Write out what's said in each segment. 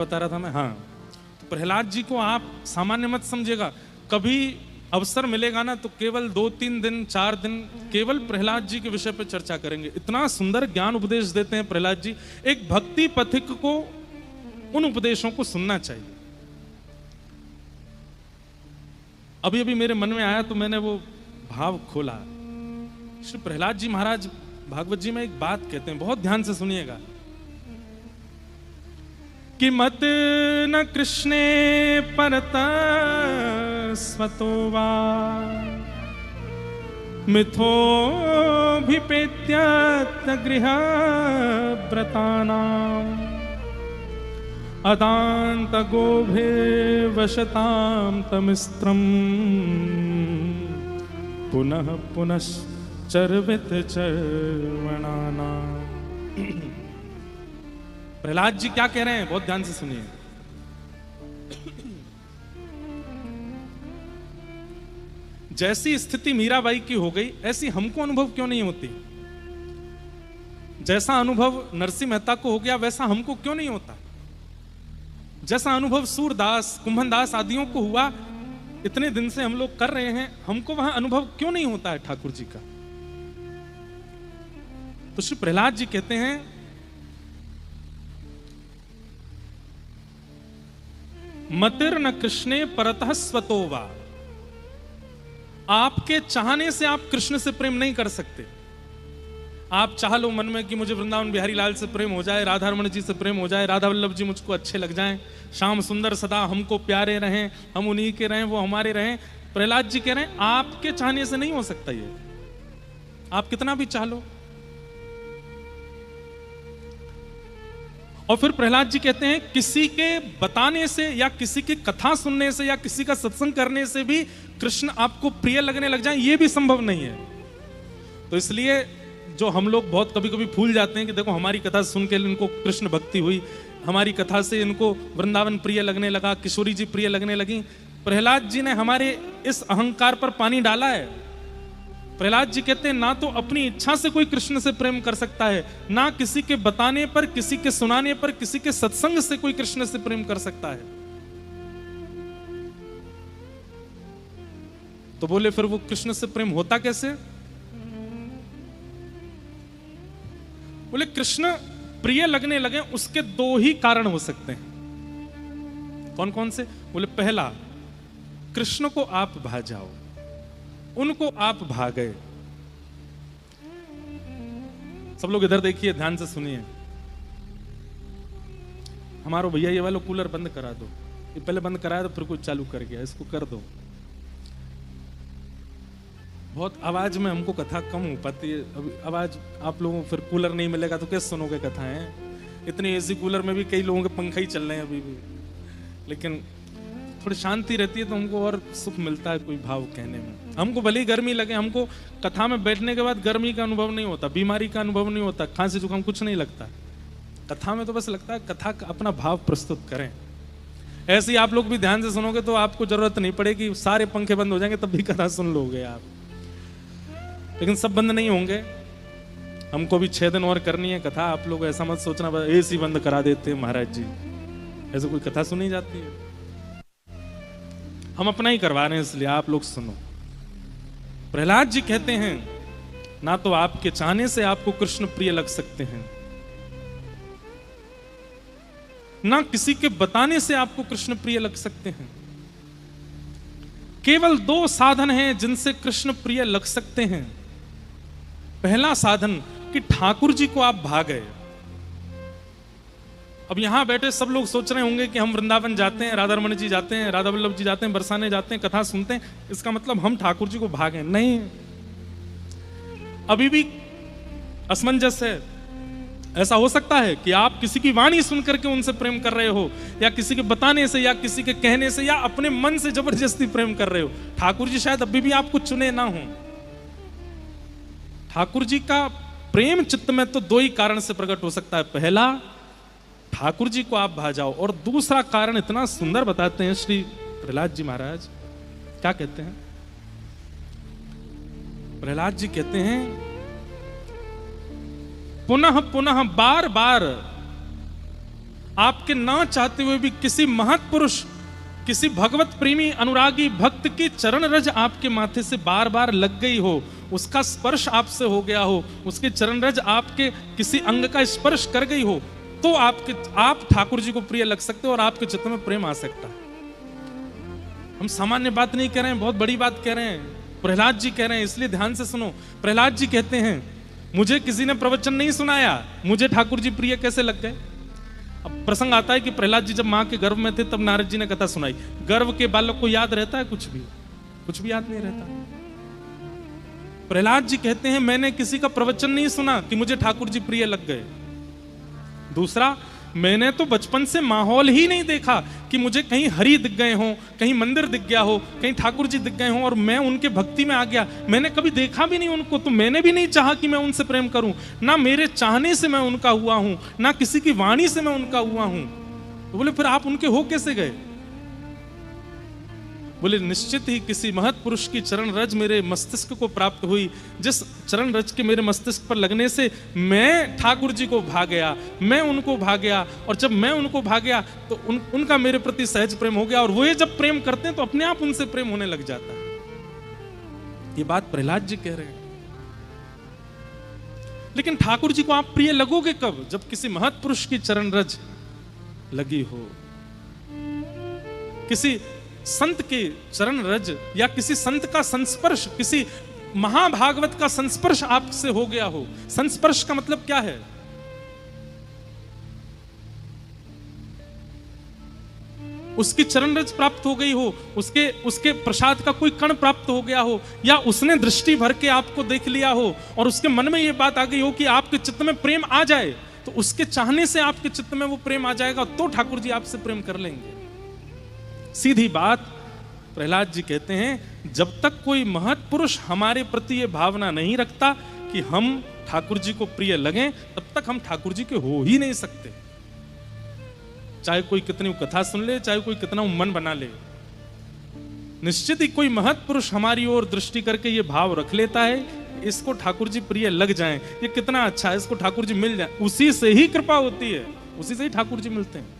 बता रहा था मैं। हाँ, तो प्रहलाद जी को आप सामान्य मत समझेगा। कभी अवसर मिलेगा ना तो केवल 2-3 दिन 4 दिन केवल प्रहलाद जी के विषय पर चर्चा करेंगे। इतना सुंदर ज्ञान उपदेश देते हैं प्रहलाद जी। एक भक्ति पथिक को उन उपदेशों को सुनना चाहिए। अभी अभी मेरे मन में आया तो मैंने वो भाव खोला। श्री प्रहलाद जी महाराज भागवत जी में एक बात कहते हैं, बहुत ध्यान से सुनिएगा कि मत न कृष्णे परत स्वतो वा मिथोभिपेत्य गृह व्रतानाम् अदांत गोभे वशताम तमिस्त्रम पुनः पुनश्चर्वित चर्वणाना। प्रहलाद जी क्या कह रहे हैं, बहुत ध्यान से सुनिए। जैसी स्थिति मीराबाई की हो गई ऐसी हमको अनुभव क्यों नहीं होती? जैसा अनुभव नरसिंह मेहता को हो गया वैसा हमको क्यों नहीं होता? जैसा अनुभव सूरदास कुंभनदास आदियों को हुआ, इतने दिन से हम लोग कर रहे हैं, हमको वहां अनुभव क्यों नहीं होता है ठाकुर जी का? तो श्री प्रहलाद जी कहते हैं मतिर न कृष्णे परतः स्वतो वा। आपके चाहने से आप कृष्ण से प्रेम नहीं कर सकते। आप चाह लो मन में कि मुझे वृंदावन बिहारी लाल से प्रेम हो जाए, राधा रमण जी से प्रेम हो जाए, राधा वल्लभ जी मुझको अच्छे लग जाएं, श्याम सुंदर सदा हमको प्यारे रहें, हम उन्हीं के रहें, वो हमारे रहें। प्रहलाद जी कह रहे हैं आपके चाहने से नहीं हो सकता ये, आप कितना भी चाह लो। और फिर प्रहलाद जी कहते हैं किसी के बताने से या किसी की कथा सुनने से या किसी का सत्संग करने से भी कृष्ण आपको प्रिय लगने लग जाए, ये भी संभव नहीं है। तो इसलिए जो हम लोग बहुत कभी कभी भूल जाते हैं कि देखो हमारी कथा सुन के इनको कृष्ण भक्ति हुई, हमारी कथा से इनको वृंदावन प्रिय लगने लगा, किशोरी जी प्रिय लगने लगी। प्रहलाद जी ने हमारे इस अहंकार पर पानी डाला है। प्रहलाद जी कहते हैं ना तो अपनी इच्छा से कोई कृष्ण से प्रेम कर सकता है, ना किसी के बताने पर, किसी के सुनाने पर, किसी के सत्संग से कोई कृष्ण से प्रेम कर सकता है। तो बोले फिर वो कृष्ण से प्रेम होता कैसे? बोले कृष्ण प्रिय लगने लगे उसके 2 ही कारण हो सकते हैं। कौन कौन से? बोले पहला, कृष्ण को आप भा जाओ, उनको आप भा गए। सब लोग इधर देखिए, ध्यान से सुनिए। हमारा भैया ये वाला कूलर बंद करा दो, ये पहले बंद कराया तो फिर कुछ चालू कर गया, इसको कर दो। बहुत आवाज में हमको कथा कम हो पाती है। अभी आवाज आप लोगों फिर कूलर नहीं मिलेगा तो कैसे सुनोगे कथाएं? इतनी एसी कूलर में भी कई लोगों के पंखा ही चल रहे हैं अभी भी, लेकिन थोड़ी शांति रहती है तो हमको और सुख मिलता है कोई भाव कहने में। हमको भले ही गर्मी लगे, हमको कथा में बैठने के बाद गर्मी का अनुभव नहीं होता, बीमारी का अनुभव नहीं होता, खांसी जुकाम कुछ नहीं लगता। कथा में तो बस लगता है कथा का अपना भाव प्रस्तुत करें। ऐसे ही आप लोग भी ध्यान से सुनोगे तो आपको जरूरत नहीं पड़ेगी, सारे पंखे बंद हो जाएंगे तब भी कथा सुन लोगे आप। लेकिन सब बंद नहीं होंगे, हमको भी 6 दिन और करनी है कथा। आप लोग ऐसा मत सोचना एसी बंद करा देते हैं महाराज जी, ऐसे कोई कथा सुनी जाती है? हम अपना ही करवा रहे हैं, इसलिए आप लोग सुनो। प्रहलाद जी कहते हैं ना तो आपके चाहने से आपको कृष्ण प्रिय लग सकते हैं, ना किसी के बताने से आपको कृष्ण प्रिय लग सकते हैं। केवल 2 साधन हैं जिनसे कृष्ण प्रिय लग सकते हैं। पहला साधन कि ठाकुर जी को आप भा गए। अब यहां बैठे सब लोग सोच रहे होंगे कि हम वृंदावन जाते हैं, राधा रमण जी जाते हैं, राधा वल्लभ जी जाते हैं, बरसाने जाते हैं, कथा सुनते हैं, इसका मतलब हम ठाकुर जी को भागे। नहीं, अभी भी असमंजस है। ऐसा हो सकता है कि आप किसी की वाणी सुन करके उनसे प्रेम कर रहे हो, या किसी के बताने से, या किसी के कहने से, या अपने मन से जबरदस्ती प्रेम कर रहे हो। ठाकुर जी शायद अभी भी आपको चुने ना हो। ठाकुर जी का प्रेम चित्त में तो 2 ही कारण से प्रकट हो सकता है। पहला, ठाकुर जी को आप भा जाओ, और दूसरा कारण इतना सुंदर बताते हैं श्री प्रहलाद जी महाराज। क्या कहते हैं? प्रहलाद जी कहते हैं पुनः पुनः बार बार आपके ना चाहते हुए भी किसी महत्पुरुष, किसी भगवत प्रेमी अनुरागी भक्त की चरण रज आपके माथे से बार बार लग गई हो, उसका स्पर्श आपसे हो गया हो, उसके चरण रज आपके किसी अंग का स्पर्श कर गई हो, तो आप ठाकुर जी को प्रिय लग सकते हो और आपके चित्त में प्रेम आ सकता है। हम सामान्य बात नहीं कह रहे हैं, बहुत बड़ी बात कह रहे हैं। प्रहलाद जी कह रहे हैं, इसलिए ध्यान से सुनो। प्रहलाद जी कहते हैं, मुझे किसी ने प्रवचन नहीं सुनाया, मुझे ठाकुर जी प्रिय कैसे लग गए। अब प्रसंग आता है कि प्रहलाद जी जब मां के गर्भ में थे तब नारद जी ने कथा सुनाई। गर्भ के बालक को याद रहता है कुछ भी याद नहीं रहता। प्रहलाद जी कहते हैं, मैंने किसी का प्रवचन नहीं सुना कि मुझे ठाकुर जी प्रिय लग गए। दूसरा, मैंने तो बचपन से माहौल ही नहीं देखा कि मुझे कहीं हरि दिख गए हों, कहीं मंदिर दिख गया हो, कहीं ठाकुर जी दिख गए हों और मैं उनके भक्ति में आ गया। मैंने कभी देखा भी नहीं उनको, तो मैंने भी नहीं चाहा कि मैं उनसे प्रेम करूं। ना मेरे चाहने से मैं उनका हुआ हूं, ना किसी की वाणी से मैं उनका हुआ हूं। तो बोले फिर आप उनके हो कैसे गए। बोले निश्चित ही किसी महत् पुरुष की चरण रज मेरे मस्तिष्क को प्राप्त हुई, जिस चरण रज के मेरे मस्तिष्क पर लगने से मैं ठाकुर जी को भा गया, मैं उनको भा गया, और जब मैं उनको भा गया तो उनका मेरे प्रति सहज प्रेम हो गया, और वो जब प्रेम करते हैं तो अपने आप उनसे प्रेम होने लग जाता है। ये बात प्रहलाद जी कह रहे हैं। लेकिन ठाकुर जी को आप प्रिय लगोगे कब, जब किसी महत् पुरुष की चरण रज लगी हो, किसी संत के चरण रज या किसी संत का संस्पर्श, किसी महाभागवत का संस्पर्श आपसे हो गया हो। संस्पर्श का मतलब क्या है। उसकी चरण रज प्राप्त हो गई हो, उसके प्रसाद का कोई कण प्राप्त हो गया हो, या उसने दृष्टि भर के आपको देख लिया हो और उसके मन में यह बात आ गई हो कि आपके चित्त में प्रेम आ जाए, तो उसके चाहने से आपके चित्त में वो प्रेम आ जाएगा, तो ठाकुर जी आपसे प्रेम कर लेंगे। सीधी बात प्रहलाद जी कहते हैं, जब तक कोई महत् पुरुष हमारे प्रति ये भावना नहीं रखता कि हम ठाकुर जी को प्रिय लगें, तब तक हम ठाकुर जी के हो ही नहीं सकते। चाहे कोई कितनी कथा सुन ले, चाहे कोई कितना मन बना ले, निश्चित ही कोई महत् पुरुष हमारी ओर दृष्टि करके ये भाव रख लेता है, इसको ठाकुर जी प्रिय लग जाएं, ये कितना अच्छा है, इसको ठाकुर जी मिल जाए, उसी से ही कृपा होती है, उसी से ही ठाकुर जी मिलते हैं।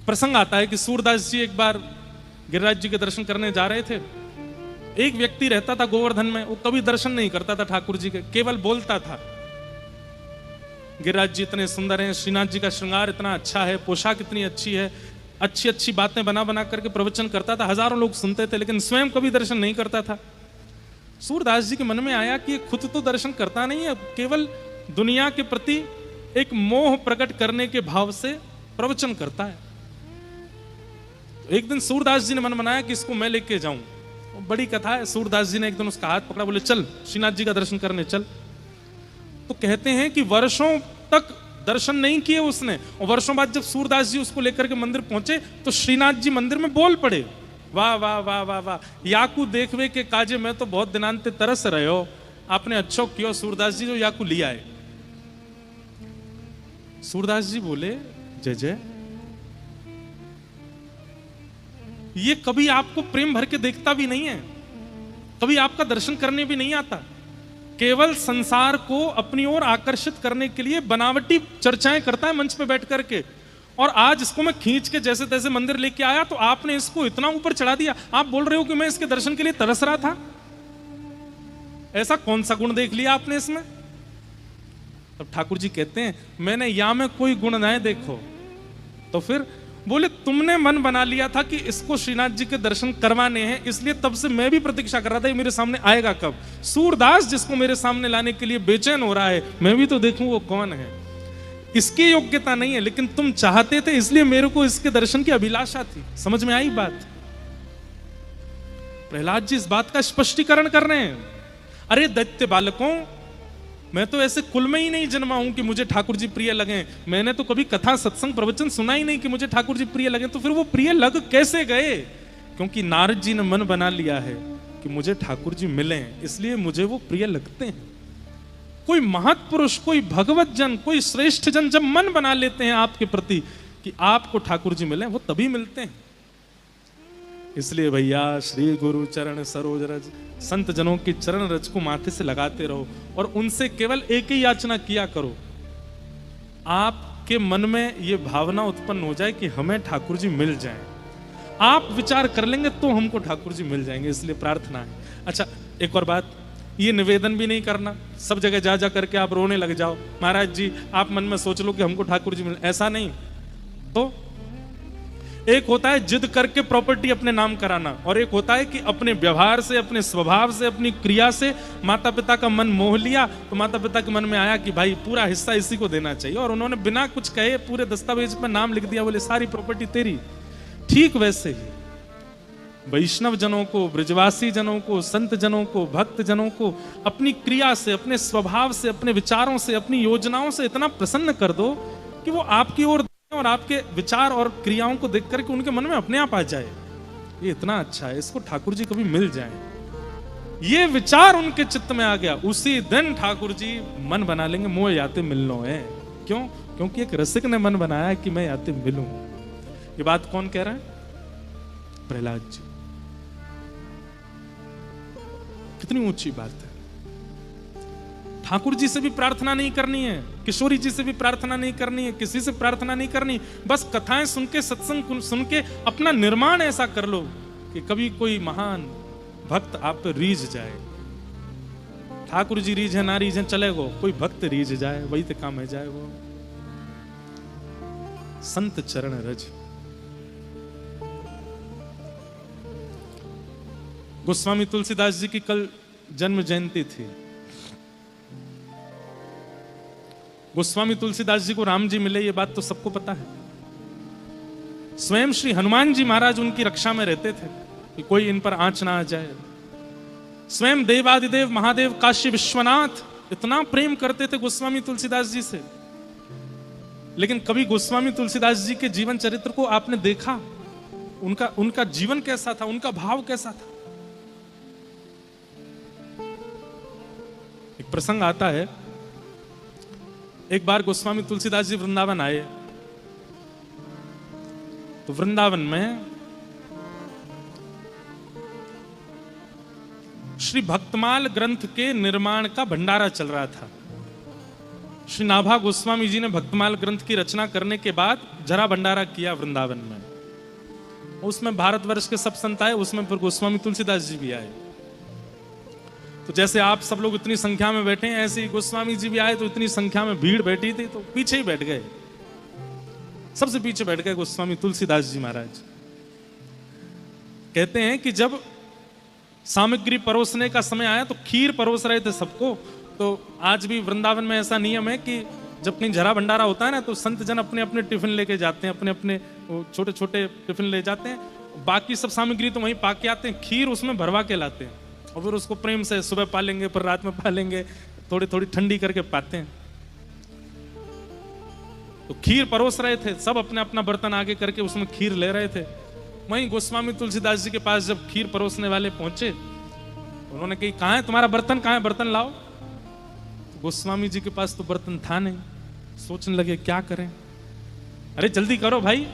प्रसंग आता है कि सूरदास जी एक बार गिरिराज जी के दर्शन करने जा रहे थे। एक व्यक्ति रहता था गोवर्धन में, वो कभी दर्शन नहीं करता था ठाकुर जी के, केवल बोलता था गिरिराज जी इतने सुंदर हैं, श्रीनाथ जी का श्रृंगार इतना अच्छा है, पोशाक इतनी अच्छी है, अच्छी अच्छी बातें बना बना करके प्रवचन करता था, हजारों लोग सुनते थे, लेकिन स्वयं कभी दर्शन नहीं करता था। सूरदास जी के मन में आया कि खुद तो दर्शन करता नहीं है, केवल दुनिया के प्रति एक मोह प्रकट करने के भाव से प्रवचन करता है। एक दिन सूरदास जी ने मन बनाया कि इसको मैं लेके जाऊं, बड़ी कथा है। सूरदास जी ने एक दिन उसका हाथ पकड़ा, बोले चल श्रीनाथ जी का दर्शन करने चल। तो कहते हैं कि वर्षों तक दर्शन नहीं किए उसने, और वर्षों बाद जब सूरदास जी उसको लेकर के मंदिर पहुंचे तो श्रीनाथ जी मंदिर में बोल पड़े, वाह वाह वाह वाह वाह, याकू देखवे के काजे में तो बहुत दिनांते तरस रहे हो, आपने अच्छो किया सूरदास जी जो याकू लिया है। सूरदास जी बोले, जय जय, ये कभी आपको प्रेम भर के देखता भी नहीं है, कभी आपका दर्शन करने भी नहीं आता, केवल संसार को अपनी ओर आकर्षित करने के लिए बनावटी चर्चाएं करता है मंच पे बैठ करके। और आज इसको मैं खींच के जैसे तैसे मंदिर लेके आया तो आपने इसको इतना ऊपर चढ़ा दिया, आप बोल रहे हो कि मैं इसके दर्शन के लिए तरस रहा था। ऐसा कौन सा गुण देख लिया आपने इसमें। तब ठाकुर जी कहते हैं, मैंने या में कोई गुण ना देखो, तो फिर बोले तुमने मन बना लिया था कि इसको श्रीनाथ जी के दर्शन करवाने हैं, इसलिए तब से मैं भी प्रतीक्षा कर रहा था ये मेरे सामने आएगा कब। सूरदास जिसको मेरे सामने लाने के लिए बेचैन हो रहा है, मैं भी तो देखूं वो कौन है। इसकी योग्यता नहीं है, लेकिन तुम चाहते थे, इसलिए मेरे को इसके दर्शन की अभिलाषा थी। समझ में आई बात। प्रहलाद जी इस बात का स्पष्टीकरण कर रहे हैं, अरे दैत्य बालकों, मैं तो ऐसे कुल में ही नहीं जन्मा हूं कि मुझे ठाकुर जी प्रिय लगे। मैंने तो कभी कथा सत्संग प्रवचन सुना ही नहीं कि मुझे ठाकुर जी प्रिय लगे। तो फिर वो प्रिय लग कैसे गए। क्योंकि नारद जी ने मन बना लिया है कि मुझे ठाकुर जी मिले, इसलिए मुझे वो प्रिय लगते हैं। कोई महत्पुरुष, कोई भगवत जन, कोई श्रेष्ठ जन जब मन बना लेते हैं आपके प्रति कि आपको ठाकुर जी मिले, वो तभी मिलते हैं। इसलिए भैया श्री गुरु चरण सरोज रज, संत जनों की चरण रज को माथे से लगाते रहो और उनसे केवल एक ही याचना किया करो, आपके मन में ये भावना उत्पन्न हो जाए कि हमें ठाकुर जी मिल जाएं। आप विचार कर लेंगे तो हमको ठाकुर जी मिल जाएंगे, इसलिए प्रार्थना है। अच्छा, एक और बात, ये निवेदन भी नहीं करना सब जगह जा जा करके आप रोने लग जाओ, महाराज जी आप मन में सोच लो कि हमको ठाकुर जी मिल, ऐसा नहीं। तो एक होता है जिद करके प्रॉपर्टी अपने नाम कराना, और एक होता है कि अपने व्यवहार से, अपने स्वभाव से, अपनी क्रिया से माता पिता का मन मोह लिया, तो माता पिता के मन में आया कि भाई पूरा हिस्सा इसी को देना चाहिए, और उन्होंने बिना कुछ कहे पूरे दस्तावेज पर नाम लिख दिया, बोले सारी प्रॉपर्टी तेरी। ठीक वैसे ही वैष्णव जनों को, ब्रजवासी जनों को, संत जनों को, भक्त जनों को अपनी क्रिया से, अपने स्वभाव से, अपने विचारों से, अपनी योजनाओं से इतना प्रसन्न कर दो कि वो आपकी ओर और आपके विचार और क्रियाओं को देख करके उनके मन में अपने आप आ जाए, ये इतना अच्छा है, इसको ठाकुर जी कभी मिल जाए। ये विचार उनके चित्त में आ गया, उसी दिन ठाकुर जी मन बना लेंगे मोह याते मिलनो है। क्यों? क्योंकि एक रसिक ने मन बनाया कि मैं याते मिलूं। ये बात कौन कह रहा है? प्रहलाद जी। कितनी ऊंची बात है। ठाकुर जी से भी प्रार्थना नहीं करनी है, किशोरी जी से भी प्रार्थना नहीं करनी है, किसी से प्रार्थना नहीं करनी, बस कथाएं सुन के, सत्संग सुन के अपना निर्माण ऐसा कर लो कि कभी कोई महान भक्त आप पे रीझ जाए। ठाकुर जी रीझ है ना रीझ है चलेगो, कोई भक्त रीझ जाए वही तो काम है जाए। वो संत चरण रज। गोस्वामी तुलसीदास जी की कल जन्म जयंती थी। गोस्वामी तुलसीदास जी को राम जी मिले, ये बात तो सबको पता है। स्वयं श्री हनुमान जी महाराज उनकी रक्षा में रहते थे कि कोई इन पर आंच ना आ जाए। स्वयं देवादिदेव महादेव काशी विश्वनाथ इतना प्रेम करते थे गोस्वामी तुलसीदास जी से। लेकिन कभी गोस्वामी तुलसीदास जी के जीवन चरित्र को आपने देखा? उनका जीवन कैसा था, उनका भाव कैसा था? एक प्रसंग आता है, एक बार गोस्वामी तुलसीदास जी वृंदावन आए, तो वृंदावन में श्री भक्तमाल ग्रंथ के निर्माण का भंडारा चल रहा था। श्री नाभा गोस्वामी जी ने भक्तमाल ग्रंथ की रचना करने के बाद जरा भंडारा किया वृंदावन में। उसमें भारतवर्ष के सब संत आए, उसमें फिर गोस्वामी तुलसीदास जी भी आए। तो जैसे आप सब लोग इतनी संख्या में बैठे हैं, ऐसे ही गोस्वामी जी भी आए, तो इतनी संख्या में भीड़ बैठी थी, तो पीछे ही बैठ गए, सबसे पीछे बैठ गए गोस्वामी तुलसीदास जी महाराज। कहते हैं कि जब सामग्री परोसने का समय आया तो खीर परोस रहे थे सबको। तो आज भी वृंदावन में ऐसा नियम है कि जब कहीं जरा भंडारा होता है ना, तो संत जन अपने अपने टिफिन लेके जाते हैं, अपने अपने छोटे छोटे टिफिन ले जाते हैं, बाकी सब सामग्री तो वहीं पाके आते हैं, खीर उसमें भरवा के लाते हैं और फिर उसको प्रेम से सुबह पालेंगे, फिर रात में पालेंगे, थोड़ी थोड़ी ठंडी करके पाते हैं। तो खीर परोस रहे थे, सब अपने अपना बर्तन आगे करके उसमें खीर ले रहे थे। वहीं गोस्वामी तुलसीदास जी के पास जब खीर परोसने वाले पहुंचे, उन्होंने कही कहाँ है तुम्हारा बर्तन, कहाँ है बर्तन लाओ। तो गोस्वामी जी के पास तो बर्तन था नहीं। सोचने लगे क्या करें, अरे जल्दी करो भाई,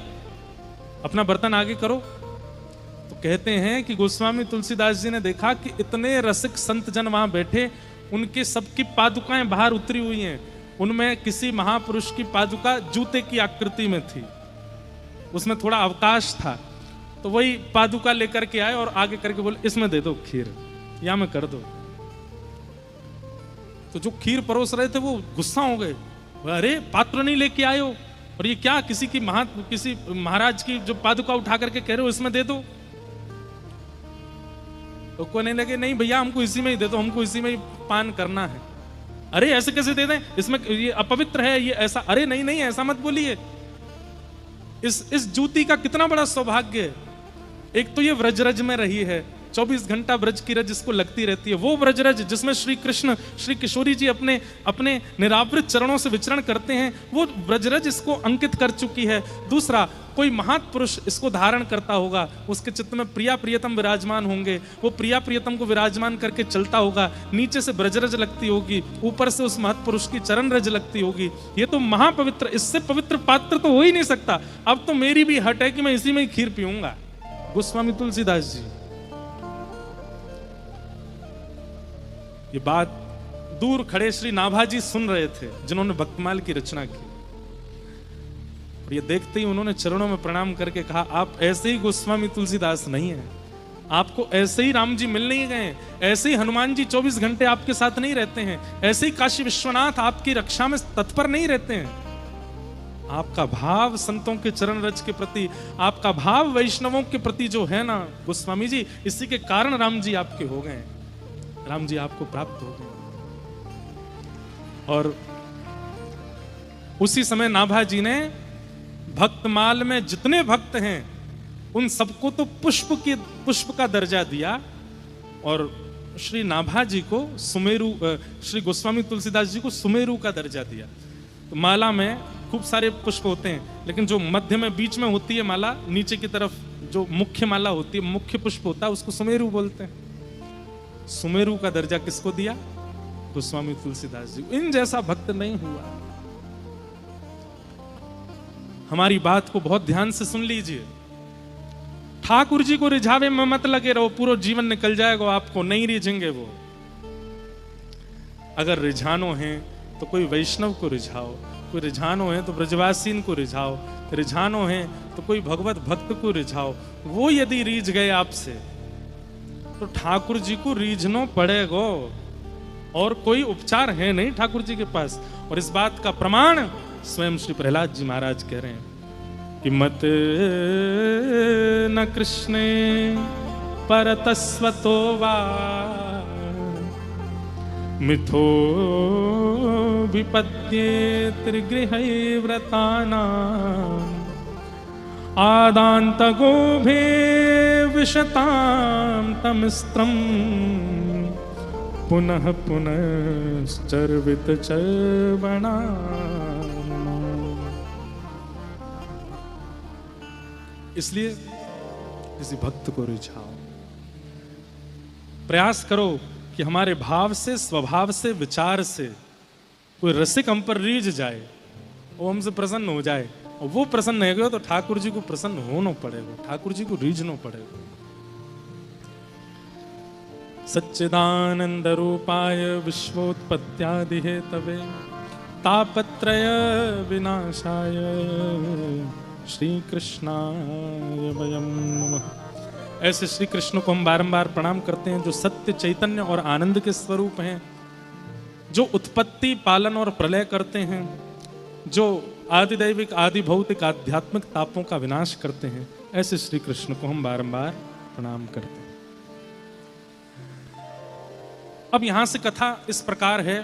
अपना बर्तन आगे करो। तो कहते हैं कि गोस्वामी तुलसीदास जी ने देखा कि इतने रसिक संत जन वहां बैठे, उनके सबकी पादुकाएं बाहर उतरी हुई हैं। उनमें किसी महापुरुष की पादुका जूते की आकृति में थी, उसमें थोड़ा अवकाश था। तो वही पादुका लेकर के आए और आगे करके बोले इसमें दे दो खीर, या में कर दो। तो जो खीर परोस रहे थे वो गुस्सा हो गए, अरे पात्र नहीं लेके आए हो, और ये क्या किसी महाराज की जो पादुका उठा करके कह रहे हो इसमें दे दो। तो कहने लगे नहीं भैया हमको इसी में ही दे दो, हमको इसी में ही पान करना है। अरे ऐसे कैसे दे दें, इसमें ये अपवित्र है, ये ऐसा। अरे नहीं नहीं ऐसा मत बोलिए, इस जूती का कितना बड़ा सौभाग्य है। एक तो ये व्रजरज में रही है, 24 घंटा ब्रज की रज इसको लगती रहती है, वो ब्रजरज जिसमें श्री कृष्ण श्री किशोरी जी अपने अपने निरावृत चरणों से विचरण करते हैं, वो ब्रजरज इसको अंकित कर चुकी है। दूसरा, कोई महापुरुष इसको धारण करता होगा, उसके चित्त में प्रिया प्रियतम विराजमान होंगे, वो प्रिया प्रियतम को विराजमान करके चलता होगा, नीचे से ब्रजरज लगती होगी, ऊपर से उस महापुरुष की चरण रज लगती होगी। ये तो महापवित्र, इससे पवित्र पात्र तो हो ही नहीं सकता। अब तो मेरी भी हट है कि मैं इसी में ही खीर पीऊंगा। गोस्वामी तुलसीदास जी। ये बात दूर खड़े श्री नाभाजी सुन रहे थे, जिन्होंने भक्तमाल की रचना की। और ये देखते ही उन्होंने चरणों में प्रणाम करके कहा, आप ऐसे ही गोस्वामी तुलसीदास नहीं है, आपको ऐसे ही राम जी मिल नहीं गए, ऐसे ही हनुमान जी 24 घंटे आपके साथ नहीं रहते हैं, ऐसे ही काशी विश्वनाथ आपकी रक्षा में तत्पर नहीं रहते हैं। आपका भाव संतों के चरण रज के प्रति, आपका भाव वैष्णवों के प्रति जो है ना गोस्वामी जी, इसी के कारण राम जी आपके हो गए, राम जी आपको प्राप्त हो गए। और उसी समय नाभा जी ने भक्तमाल में जितने भक्त हैं उन सबको तो पुष्प का दर्जा दिया, और श्री नाभा जी को सुमेरु, श्री गोस्वामी तुलसीदास जी को सुमेरु का दर्जा दिया। तो माला में खूब सारे पुष्प होते हैं, लेकिन जो मध्य में बीच में होती है माला, नीचे की तरफ जो मुख्य माला होती है, मुख्य पुष्प होता है, उसको सुमेरु बोलते हैं। सुमेरु का दर्जा किसको दिया? गोस्वामी तुलसीदास जी। इन जैसा भक्त नहीं हुआ। हमारी बात को बहुत ध्यान से सुन लीजिए। ठाकुर जी को रिझावे में मत लगे रहो, पूरा जीवन निकल जाएगा आपको, नहीं रिझेंगे वो। अगर रिझानो है तो कोई वैष्णव को रिझाओ, कोई रिझानो है तो ब्रजवासीन को रिझाओ, रिझानो है तो कोई भगवत भक्त को रिझाओ। वो यदि रीझ गए आपसे तो ठाकुर जी को रीझनो पड़ेगा, और कोई उपचार है नहीं ठाकुर जी के पास। और इस बात का प्रमाण स्वयं श्री प्रहलाद जी महाराज कह रहे हैं कि मत न कृष्णे परतस्वतो वा मिथो विपद्ये त्रिगृहै व्रतानाम् आदांत गोभे विशतां तमिस्त्रम् पुनः पुनश्चर्वित चर्वणा। इसलिए किसी भक्त को रिझाओ, प्रयास करो कि हमारे भाव से, स्वभाव से, विचार से कोई रसिक हम पर रीझ जाए, वो हमसे प्रसन्न हो जाए। और वो प्रसन्न हो गया तो ठाकुर जी को प्रसन्न होना पड़ेगा, ठाकुर जी को रीझना पड़ेगा। सच्चिदानंद रूपाय विश्वोत्पत्त्यादि हेतवे तापत्रय विनाशाय श्री कृष्णाय वयं नमः। ऐसे श्री कृष्ण को हम बारंबार प्रणाम करते हैं, जो सत्य, चैतन्य और आनंद के स्वरूप हैं, जो उत्पत्ति, पालन और प्रलय करते हैं, जो आदिदैविक, आदि भौतिक, आध्यात्मिक तापों का विनाश करते हैं। ऐसे श्री कृष्ण को हम बारंबार प्रणाम करते हैं। अब यहां से कथा इस प्रकार है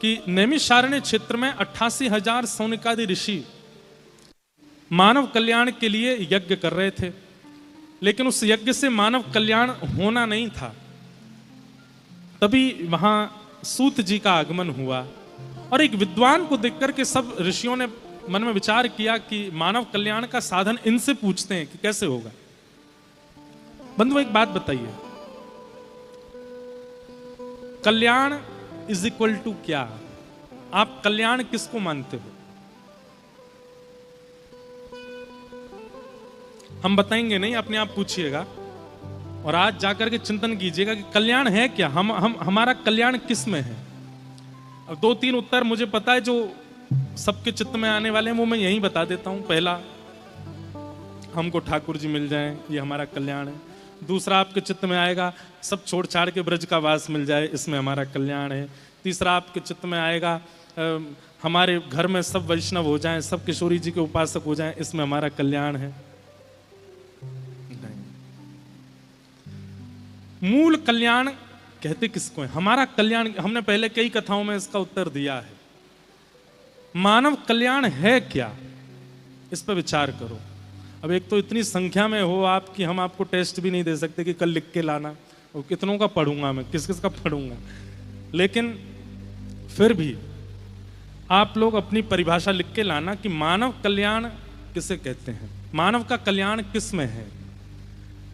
कि नैमिषारण्य क्षेत्र में 88,000 सौनिकादि ऋषि मानव कल्याण के लिए यज्ञ कर रहे थे, लेकिन उस यज्ञ से मानव कल्याण होना नहीं था। तभी वहां सूत जी का आगमन हुआ, और एक विद्वान को देखकर के सब ऋषियों ने मन में विचार किया कि मानव कल्याण का साधन इनसे पूछते हैं कि कैसे होगा। बंधु, एक बात बताइए, कल्याण इज इक्वल टू क्या? आप कल्याण किसको मानते हो? हम बताएंगे नहीं, अपने आप पूछिएगा और आज जाकर के चिंतन कीजिएगा कि कल्याण है क्या, हमारा कल्याण किस में है। अब 2-3 उत्तर मुझे पता है जो सबके चित्त में आने वाले हैं, वो मैं यही बता देता हूं। पहला, हमको ठाकुर जी मिल जाएं, ये हमारा कल्याण है। दूसरा आपके चित्त में आएगा, सब छोड़ छाड़ के ब्रज का वास मिल जाए, इसमें हमारा कल्याण है। तीसरा आपके चित्त में आएगा, हमारे घर में सब वैष्णव हो जाएं, सब किशोरी जी के उपासक हो जाएं, इसमें हमारा कल्याण है। मूल कल्याण कहते किसको है? हमारा कल्याण, हमने पहले कई कथाओं में इसका उत्तर दिया है। मानव कल्याण है क्या, इस पर विचार करो। अब एक तो इतनी संख्या में हो आप कि हम आपको टेस्ट भी नहीं दे सकते कि कल लिख के लाना, और कितनों का पढ़ूंगा मैं, किस किस का पढ़ूंगा। लेकिन फिर भी आप लोग अपनी परिभाषा लिख के लाना कि मानव कल्याण किसे कहते हैं, मानव का कल्याण किस में है।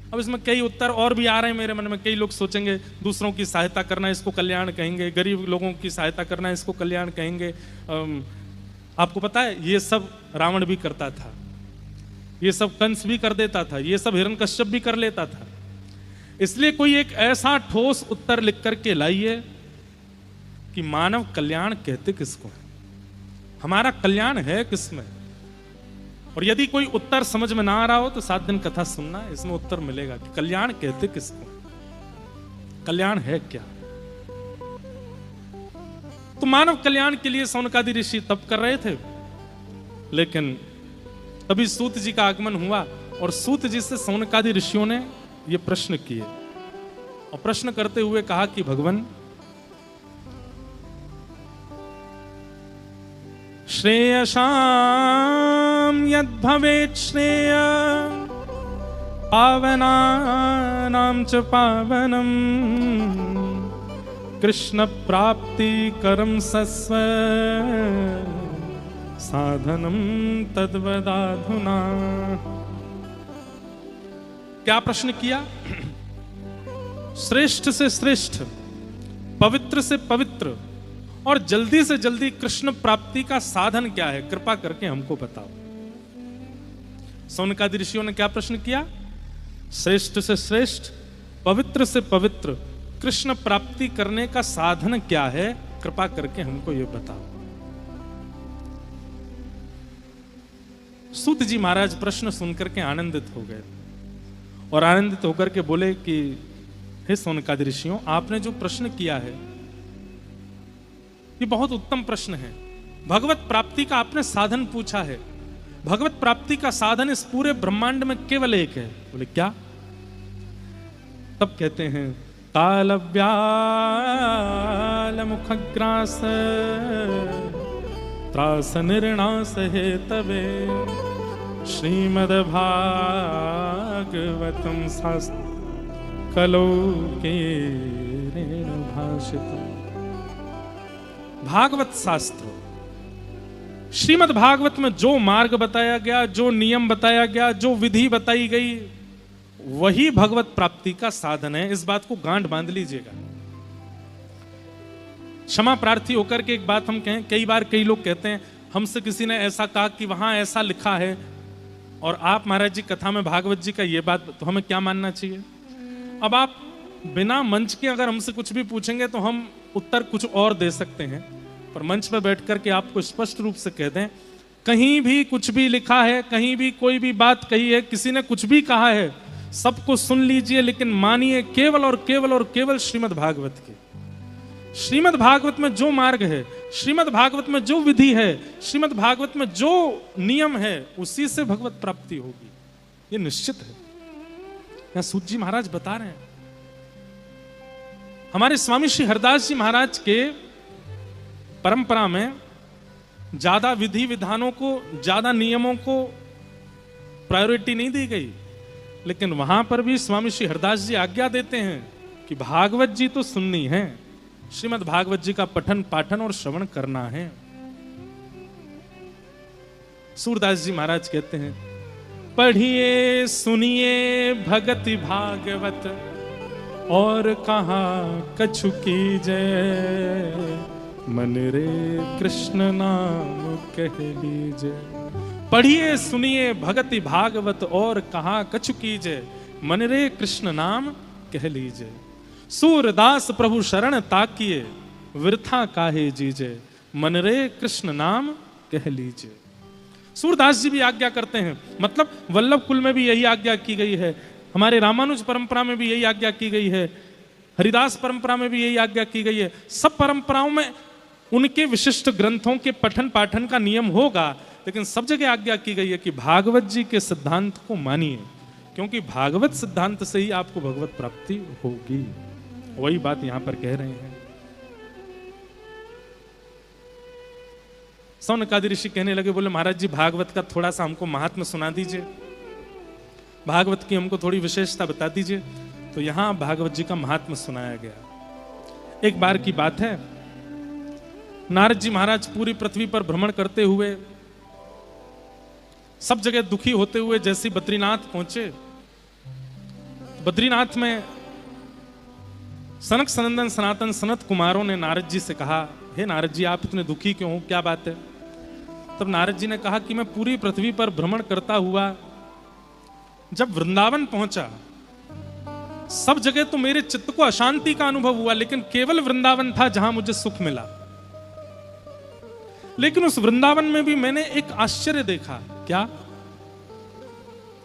अब इसमें कई उत्तर और भी आ रहे हैं मेरे मन में। कई लोग सोचेंगे दूसरों की सहायता करना इसको कल्याण कहेंगे, गरीब लोगों की सहायता करना इसको कल्याण कहेंगे। आपको पता है ये सब रावण भी करता था। ये सब कंस भी कर देता था, ये सब हिरण्यकश्यप भी कर लेता था। इसलिए कोई एक ऐसा ठोस उत्तर लिख करके लाइए कि मानव कल्याण कहते किसको है, हमारा कल्याण है किसमें। और यदि कोई उत्तर समझ में ना आ रहा हो तो 7 दिन कथा सुनना, इसमें उत्तर मिलेगा कि कल्याण कहते किसको है, कल्याण है क्या। तो मानव कल्याण के लिए सौनकादि ऋषि तप कर रहे थे, लेकिन तभी सूत जी का आगमन हुआ और सूत जी से सौनकादि ऋषियों ने ये प्रश्न किए और प्रश्न करते हुए कहा कि भगवान, श्रेयसाम यद भवेत् श्रेय पावनानां च पावनम कृष्ण प्राप्ति करम सस्व साधनम तद्वदाधुना। क्या प्रश्न किया? श्रेष्ठ से श्रेष्ठ, पवित्र से पवित्र और जल्दी से जल्दी कृष्ण प्राप्ति का साधन क्या है, कृपा करके हमको बताओ। सौनकादि ऋषियों ने क्या प्रश्न किया? श्रेष्ठ से श्रेष्ठ, पवित्र से पवित्र कृष्ण प्राप्ति करने का साधन क्या है, कृपा करके हमको यह बताओ। सूत जी महाराज प्रश्न सुनकर के आनंदित हो गए और आनंदित होकर के बोले कि हे सौनकादि ऋषियों, आपने जो प्रश्न किया है ये बहुत उत्तम प्रश्न है। भगवत प्राप्ति का आपने साधन पूछा है। भगवत प्राप्ति का साधन इस पूरे ब्रह्मांड में केवल एक है। बोले क्या? तब कहते हैं तालव्याल मुखग्रास त्रास निर्णास हेतवे श्रीमद्भागवतम शास्त्र कलो के भाषितम्। भागवत शास्त्र, श्रीमद् भागवत में जो मार्ग बताया गया, जो नियम बताया गया, जो विधि बताई गई, वही भगवत प्राप्ति का साधन है। इस बात को गांठ बांध लीजिएगा। क्षमा प्रार्थी होकर के एक बात हम कहें, कई बार कई लोग कहते हैं हमसे किसी ने ऐसा कहा कि वहां ऐसा लिखा है और आप महाराज जी कथा में भागवत जी का ये बात, तो हमें क्या मानना चाहिए? अब आप बिना मंच के अगर हमसे कुछ भी पूछेंगे तो हम उत्तर कुछ और दे सकते हैं, पर मंच पर बैठ करके आपको स्पष्ट रूप से कह दें, कहीं भी कुछ भी लिखा है, कहीं भी कोई भी बात कही है, किसी ने कुछ भी कहा है, सबको सुन लीजिए, लेकिन मानिए केवल और केवल और केवल श्रीमद् भागवत के। श्रीमद् भागवत में जो मार्ग है, श्रीमद् भागवत में जो विधि है, श्रीमद् भागवत में जो नियम है, उसी से भगवत प्राप्ति होगी, ये निश्चित है। यहां सूत जी महाराज बता रहे हैं। हमारे स्वामी श्री हरदास जी महाराज के परंपरा में ज्यादा विधि विधानों को, ज्यादा नियमों को प्रायोरिटी नहीं दी गई, लेकिन वहां पर भी स्वामी श्री हरदास जी आज्ञा देते हैं कि भागवत जी तो सुननी है, श्रीमद् भागवत जी का पठन पाठन और श्रवण करना है। सूरदास जी महाराज कहते हैं, पढ़िए सुनिए भगति भागवत और कहा कछु कीजय, मन रे कृष्ण नाम कह लीजय। पढ़िए सुनिए भगति भागवत और कहा कछु कीजय, मन रे कृष्ण नाम कह लीजय। सूरदास प्रभु शरण ताकिए, वृथा काहे जीजे, मन रे कृष्ण नाम कह लीजय। सूरदास जी भी आज्ञा करते हैं, मतलब वल्लभ कुल में भी यही आज्ञा की गई है, हमारे रामानुज परंपरा में भी यही आज्ञा की गई है, हरिदास परंपरा में भी यही आज्ञा की गई है। सब परंपराओं में उनके विशिष्ट ग्रंथों के पठन पाठन का नियम होगा, लेकिन सब जगह आज्ञा की गई है कि भागवत जी के सिद्धांत को मानिए, क्योंकि भागवत सिद्धांत से ही आपको भगवत प्राप्ति होगी। वही बात यहां पर कह रहे हैं। सौनकादि ऋषि कहने लगे, बोले महाराज जी भागवत का थोड़ा सा हमको महात्म्य सुना दीजिए, भागवत की हमको थोड़ी विशेषता बता दीजिए। तो यहां भागवत जी का महात्म्य सुनाया गया। एक बार की बात है, नारद जी महाराज पूरी पृथ्वी पर भ्रमण करते हुए, सब जगह दुखी होते हुए जैसे बद्रीनाथ पहुंचे, बद्रीनाथ में सनक सनंदन सनातन सनत कुमारों ने नारद जी से कहा, हे नारद जी आप इतने दुखी क्यों हो, क्या बात है? तब नारद जी ने कहा कि मैं पूरी पृथ्वी पर भ्रमण करता हुआ जब वृंदावन पहुंचा, सब जगह तो मेरे चित्त को अशांति का अनुभव हुआ, लेकिन केवल वृंदावन था जहां मुझे सुख मिला। लेकिन उस वृंदावन में भी मैंने एक आश्चर्य देखा। क्या?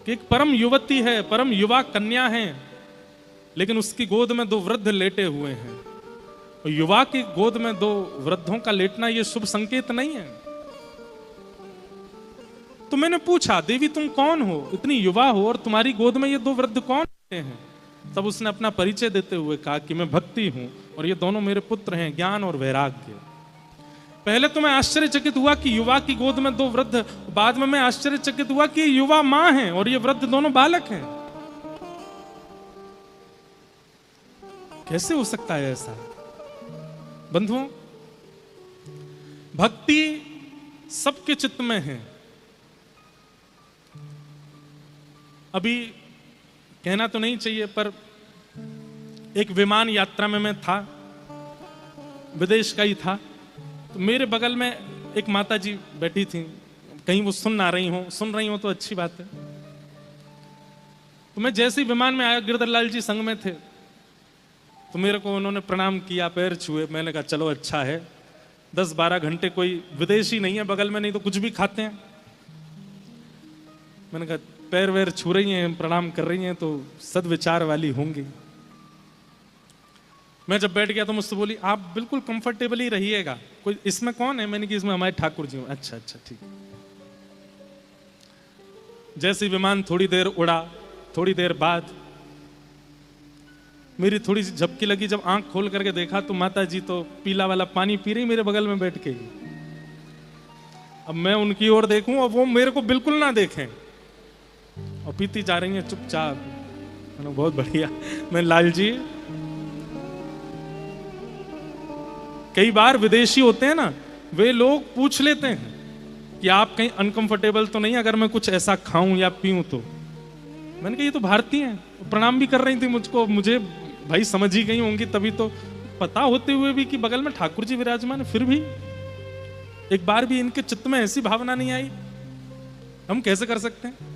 कि एक परम युवती है, परम युवा कन्या है, लेकिन उसकी गोद में दो वृद्ध लेटे हुए हैं। और युवा की गोद में दो वृद्धों का लेटना यह शुभ संकेत नहीं है। तो मैंने पूछा, देवी तुम कौन हो, इतनी युवा हो और तुम्हारी गोद में ये दो वृद्ध कौन लेटे हैं? तब उसने अपना परिचय देते हुए कहा कि मैं भक्ति हूं और ये दोनों मेरे पुत्र हैं, ज्ञान और वैराग्य। पहले तो मैं आश्चर्यचकित हुआ कि युवा की गोद में दो वृद्ध, बाद में मैं आश्चर्यचकित हुआ कि युवा मां है और ये वृद्ध दोनों बालक हैं। कैसे हो सकता है ऐसा? बंधुओं, भक्ति सबके चित्त में है। अभी कहना तो नहीं चाहिए, पर एक विमान यात्रा में मैं था, विदेश का ही था। तो मेरे बगल में एक माता जी बैठी थी, कहीं वो सुन रही हो तो अच्छी बात है। तो मैं जैसे ही विमान में आया, गिरधरलाल जी संग में थे, तो मेरे को उन्होंने प्रणाम किया, पैर छुए। मैंने कहा चलो अच्छा है, 10-12 घंटे कोई विदेशी नहीं है बगल में, नहीं तो कुछ भी खाते हैं। मैंने कहा पैर वैर छू रही हैं, प्रणाम कर रही हैं, तो सद्विचार वाली होंगी। मैं जब बैठ गया तो मुझसे बोली, आप बिल्कुल कंफर्टेबल ही रहिएगा, कोई इसमें कौन है? मैंने कहा इसमें हमारे ठाकुर जी हूं। अच्छा अच्छा ठीक। जैसे विमान थोड़ी देर उड़ा, थोड़ी देर बाद मेरी थोड़ी सी झपकी लगी। जब आंख खोल करके देखा तो माता जी तो पीला वाला पानी पी रही मेरे बगल में बैठ के। अब मैं उनकी ओर देखूं और वो मेरे को बिल्कुल ना देखें, और पीती जा रही है चुपचाप। मैंने बहुत बढ़िया। मैं लाल जी, कई बार विदेशी होते हैं ना, वे लोग पूछ लेते हैं कि आप कहीं अनकंफर्टेबल तो नहीं अगर मैं कुछ ऐसा खाऊं या पीऊं तो। मैंने कहा ये तो भारतीय हैं, प्रणाम भी कर रही थी मुझको, मुझे भाई समझ ही गई होंगी तभी तो, पता होते हुए भी कि बगल में ठाकुर जी विराजमान है, फिर भी एक बार भी इनके चित्त में ऐसी भावना नहीं आई। हम कैसे कर सकते हैं?